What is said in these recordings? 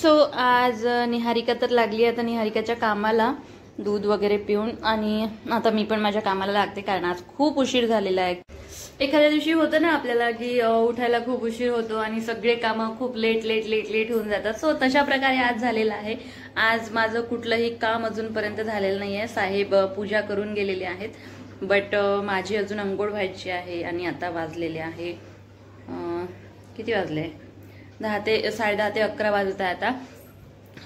So आज निहारिका तर लागली आता निहारिकाच्या कामाला, दूध वगैरे पिऊन, आणि आता मी पण माझ्या कामाला लागते कारण आज खूप उशीर झालेला आहे. एखाद्या दिवशी होतं ना आपल्याला की उठायला खूप उशीर होतो आणि सगळे कामं खूप लेट होऊन जातात. सो तशा प्रकारे आज झालेला आहे. आज माझं कुठलंही काम अजूनपर्यंत झालेलं नाही आहे. साहेब पूजा करून गेलेले आहेत, बट माझी अजून अंघोळ व्हायची आहे. आणि आता वाजलेले आहे किती वाजले, 10 ते 10:30 ते 11 वाजत आहे आता.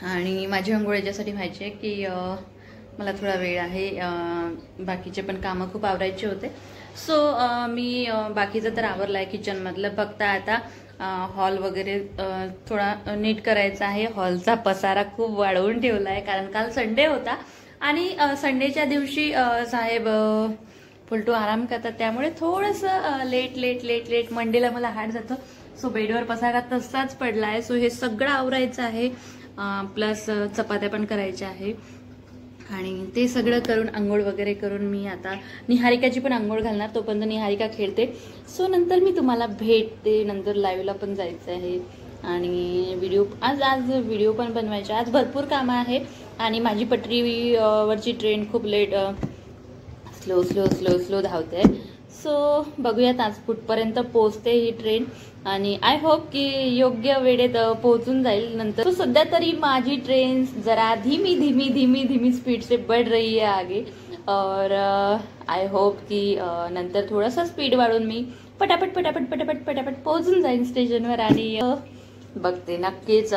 आणि माझी अंघोळ याच्यासाठी व्हायची आहे की मला थोडा वेळ आहे, बाकीचे पण कामं खूप आवरायचे होते. सो मी बाकीचं तर आवरलं आहे किचनमधलं, फक्त आता हॉल वगैरे थोडा नीट करायचा आहे. हॉलचा पसारा खूप वाढवून ठेवला आहे कारण काल संडे होता आणि संडेच्या दिवशी साहेब फुलटू आराम करतात, त्यामुळे थोडंसं लेट मंडेला मला हार्ड जातं. सो बेडवर पसारा तसाच पडला आहे. सो हे सगळं आवरायचं आहे, प्लस चपात्या पण करायच्या आहे. आणि ते सगळं करून अंघोळ वगैरे करून मी आता निहारिकाची पण अंघोळ घालणार. तोपर्यंत निहारिका खेळते. सो नंतर मी तुम्हाला भेटते. नंतर लाईव्हला पण जायचं आहे आणि आज व्हिडिओ पण बनवायचे. आज भरपूर कामं आहे आणि माझी पटरी वरची ट्रेन खूप लेट स्लो धावते. सो बघूयात आज कुठपर्यंत पोहोचते ही ट्रेन, आणि आय होप की योग्य वेळेत पोहोचून जाईल नंतर. तो सध्या तरी माझी ट्रेन जरा धीमी स्पीड से बढ़ रही है आगे, और आय होप की नंतर थोडासा स्पीड वाढून मी पटापट पोहोचून जाईन स्टेशनवर. आणि बघते नक्कीच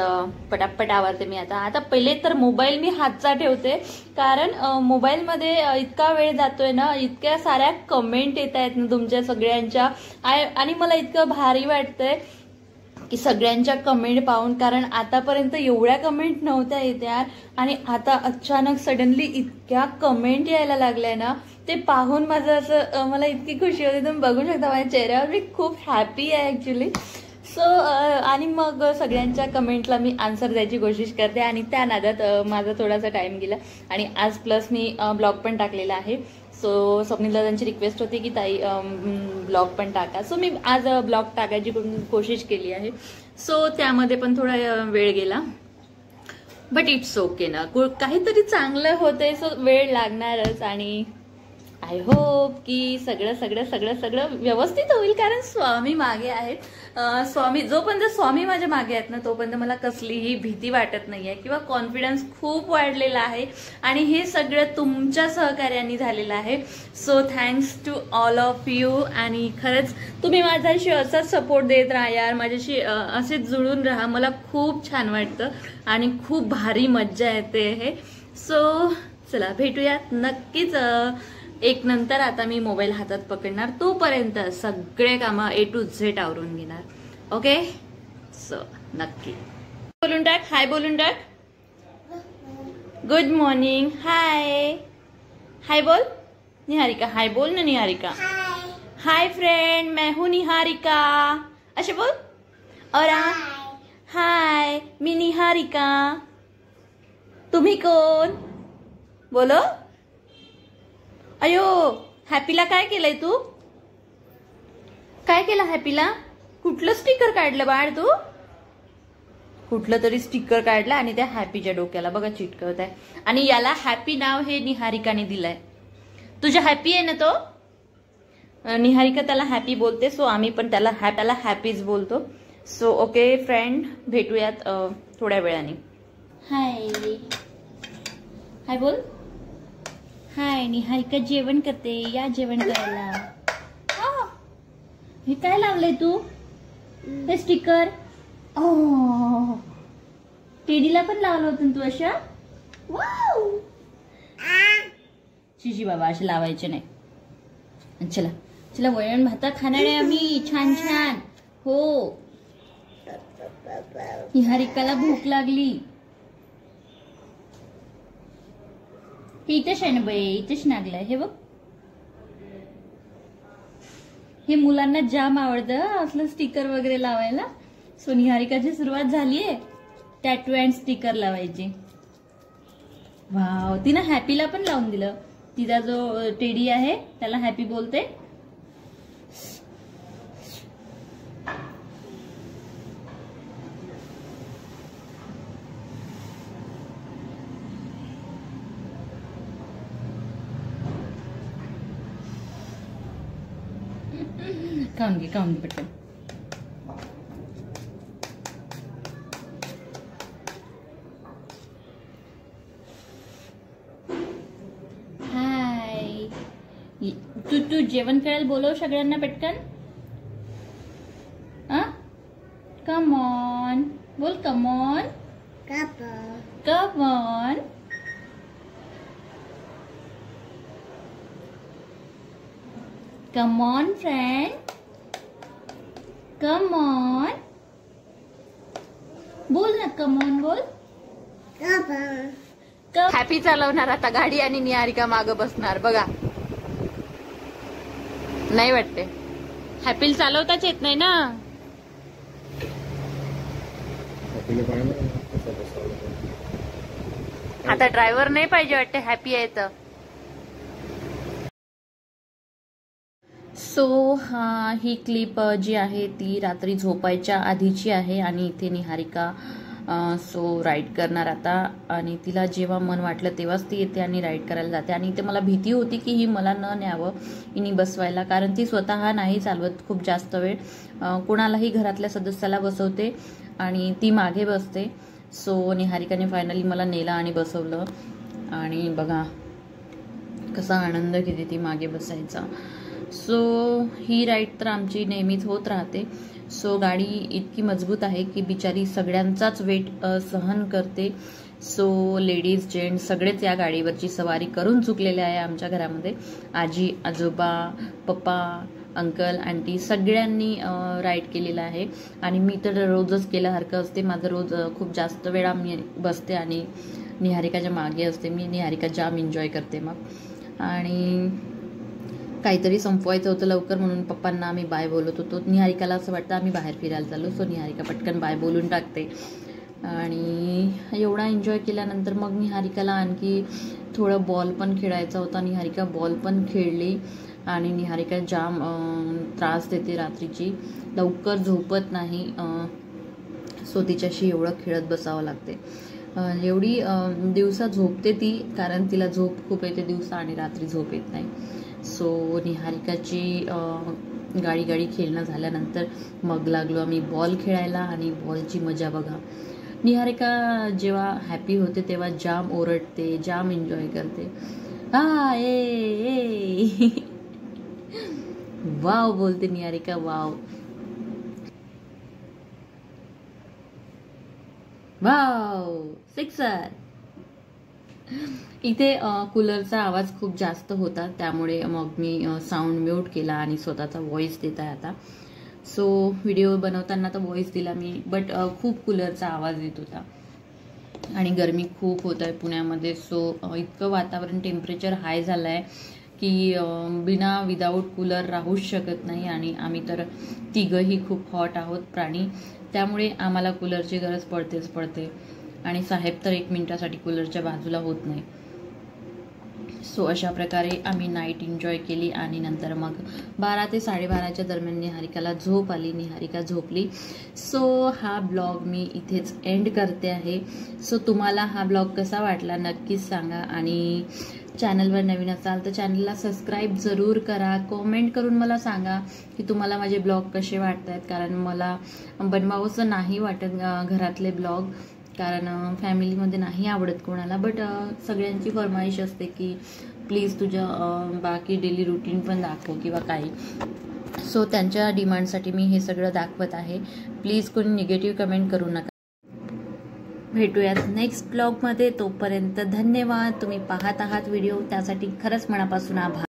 पटापट आवरते मी. आता पहिले तर मोबाईल मी हातचा ठेवते, कारण मोबाईलमध्ये इतका वेळ जातोय ना, इतक्या साऱ्या कमेंट येत आहेत ना तुमच्या सगळ्यांच्या, आणि मला इतकं भारी वाटतंय की सगळ्यांच्या कमेंट पाहून, कारण आतापर्यंत एवढ्या कमेंट नव्हत्या येत्या आणि आता अचानक सडनली इतक्या कमेंट यायला लागल्या ना, ते पाहून माझं असं मला इतकी खुशी होती. तुम्ही बघू शकता माझ्या चेहऱ्यावर, मी खूप हॅपी आहे ऍक्च्युली. सो आणि मग सगळ्यांच्या कमेंटला मी आन्सर द्यायची कोशिश करते, आणि त्या नादात माझा थोडासा टाइम गेला. आणि आज प्लस मी ब्लॉग पण टाकलेला आहे. सो स्वप्नील दादांची रिक्वेस्ट होती की ताई ब्लॉग पण टाका. सो मी आज ब्लॉग टाकायची कोशिश केली आहे. सो त्यामध्ये पण थोडा वेळ गेला, बट इट्स ओके ना, काहीतरी चांगलं होतंय. सो वेळ लागणारच, आणि आय होप की सगळं व्यवस्थित होईल, कारण स्वामी मागे आहेत. जोपर्यंत स्वामी माझ्या मागे आहेत ना, तोपर्यंत मला कसलीही भीती वाटत नाहीये किंवा कॉन्फिडन्स खूप वाढलेला आहे. आणि हे सगळं तुमच्या सहकार्याने झालेलं आहे. So thanks to all of you. आणि खरंच तुम्ही माझ्याशी असाच सपोर्ट देत राहा यार, माझ्याशी असेच जुळून राहा. मला खूप छान वाटतं आणि खूप भारी मज्जा येते हे. सो चला भेटूयात नक्कीच एक नंतर. आता मी मोबाईल हातात पकडणार, तोपर्यंत सगळे कामं A to Z आवरून घेणार. ओके, सो नक्की बोलून टाक, हाय बोलून टाक. गुड मॉर्निंग, हाय बोल निहारिका, हाय बोल ना निहारिका. हाय फ्रेंड, मैं हूं निहारिका, असे बोल. और हाय, मी निहारिका. तुम्ही कोण बोलो. अयो, हॅपीला काय केलंय तू? काय केलं हॅपीला? कुठलं स्टिकर काढलं बाळ तू? कुठलं तरी स्टिकर काढलं आणि त्या हॅपीच्या डोक्याला बघा चिटकवत आहे. आणि याला हॅपी नाव हे निहारिकाने दिलंय. तुझ्या हॅपी आहे ना तो? निहारिका त्याला हॅपी बोलते, सो आम्ही पण त्याला हॅपीच बोलतो. सो ओके फ्रेंड, भेटूयात थोड्या वेळाने. हाय बोल. हाय, निहारिका जेवण करते, या जेवण करायला. हे काय लावलंय तू? हे स्टिकर टेडीला पण लावलं होतं तू अशा? वाव, शिशी बाबा असे लावायचे नाही. चला वरण भाता खाणार आहे आम्ही, छान. हो, निहारिकाला भूक लागली. हे इथेच आहे ना बाई, इथेच लागलंय हे बघ. हे मुलांना जाम आवडतं असलं स्टिकर वगैरे लावायला. सो निहारिकाची सुरुवात झालीये टॅटू अँड स्टिकर लावायची. वाव, तिनं हॅपीला पण लावून दिलं. तिचा जो टेडी आहे त्याला हॅपी बोलते. खाऊन घे पटकन. हाय, तू जेवण करायला बोलव सगळ्यांना पटकन. कम ऑन, बोल come on. Come on. Come on, friend. Come on. बोल ना, come on बोल. हॅपी चालवणार आता गाडी आणि निहारिका मागं बसणार बघा. नाही वाटते हॅपीला चालवताच येत नाही ना. आता ड्रायव्हर नाही पाहिजे वाटते, हॅपी आहे तर. सो ही क्लिप जी आहे ती रात्री झोपायच्या आधीची आहे आणि इथे निहारिका सो राईड करणार आता. आणि तिला जेव्हा मन वाटलं तेव्हाच ती येते आणि राईड करायला जाते. आणि इथे मला भीती होती की ही मला न न्यावं हिनी बसवायला, कारण ती स्वतः नाही चालवत खूप जास्त वेळ. कोणालाही घरातल्या सदस्याला बसवते आणि ती मागे बसते. सो निहारिकाने फायनली मला नेलं आणि बसवलं. आणि बघा कसा आनंद घेते ती मागे बसायचा. सो ही राईड तर आमची नेहमीच होत राहते. सो गाडी इतकी मजबूत आहे की बिचारी सगळ्यांचाच वेट सहन करते. सो लेडीज जेंट्स सगळेच या गाडीवरची सवारी करून चुकलेले आहे आमच्या घरामध्ये. आजी आजोबा पप्पा अंकल आंटी सगळ्यांनी राईड केलेलं आहे. आणि मी तर रोजच केल्यासारखं असते. माझं रोज खूप जास्त वेळा मी बसते आणि निहारिकाच्या मागे असते. मी निहारिका जाम एन्जॉय करते मग. आणि काहीतरी संपवायचं होतं लवकर म्हणून पप्पांना आम्ही बाय बोलत होतो. निहारिकाला असं वाटतं आम्ही बाहेर फिरायला चाललो. सो निहारिका पटकन बाय बोलून टाकते. आणि एवढा एन्जॉय केल्यानंतर मग निहारिकाला आणखी थोडं बॉल पण खेळायचा होता. निहारिका बॉल पण खेळली. आणि निहारिका जाम त्रास देते रात्रीची, लवकर झोपत नाही. सो तिच्याशी एवढं खेळत बसावं लागते. एवढी दिवसा झोपते ती, कारण तिला झोप खूप येते दिवसा आणि रात्री झोप येत नाही. सो निहारिकाची गाडी खेळणं झाल्यानंतर मग लागलो आम्ही बॉल खेळायला. आणि बॉलची मजा बघा. निहारिका जेव्हा हॅपी होते तेव्हा जाम ओरडते, जाम एन्जॉय करते. ए वाव बोलते निहारिका, वाव वाव सिक्सर. इथे कूलरचा आवाज खूप जास्त होता, त्यामुळे मग मी साऊंड म्यूट केला आणि स्वतःचा व्हॉइस देत आहे आता. सो व्हिडिओ बनवताना तर व्हॉइस दिला मी, बट खूप कूलरचा आवाज येत होता आणि गरमी खूप होत आहे पुण्यामध्ये. सो इतकं वातावरण टेम्परेचर हाय झालं आहे की विदाऊट कूलर राहूच शकत नाही. आणि आम्ही तर तिघंही खूप हॉट आहोत प्राणी, त्यामुळे आम्हाला कूलरची गरज पडतेच पडते. आणि साहेब तर 1 मिनिटासाठी कूलरच्या बाजूला होत नाही. सो अशा प्रकारे आम्ही नाईट एन्जॉय केली. आणि नंतर मग 12 ते 12:30च्या दरम्यान निहारिकाला झोप आली. निहारिका झोपली. सो हा ब्लॉग मी इथेच एंड करते आहे. सो तुम्हाला हा ब्लॉग कसा वाटला नक्कीच सांगा. आणि चॅनलवर नवीन असाल तर चॅनलला सबस्क्राईब जरूर करा. कॉमेंट करून मला सांगा की तुम्हाला माझे ब्लॉग कसे वाटत आहेत, कारण मला बनवावंसं नाही वाटत घरातले ब्लॉग, कारण फॅमिलीमध्ये नाही आवडत कोणाला. बट सगळ्यांची फरमाईश असते की प्लीज तुझं बाकी डेली रुटीन पण दाखव किंवा काही. सो त्यांच्या डिमांडसाठी मी हे सगळं दाखवत आहे. प्लीज कोणी निगेटिव्ह कमेंट करू नका. भेटूयात नेक्स्ट ब्लॉगमध्ये. तोपर्यंत धन्यवाद. तुम्ही पाहत आहात व्हिडिओ, त्यासाठी खरंच मनापासून आभार.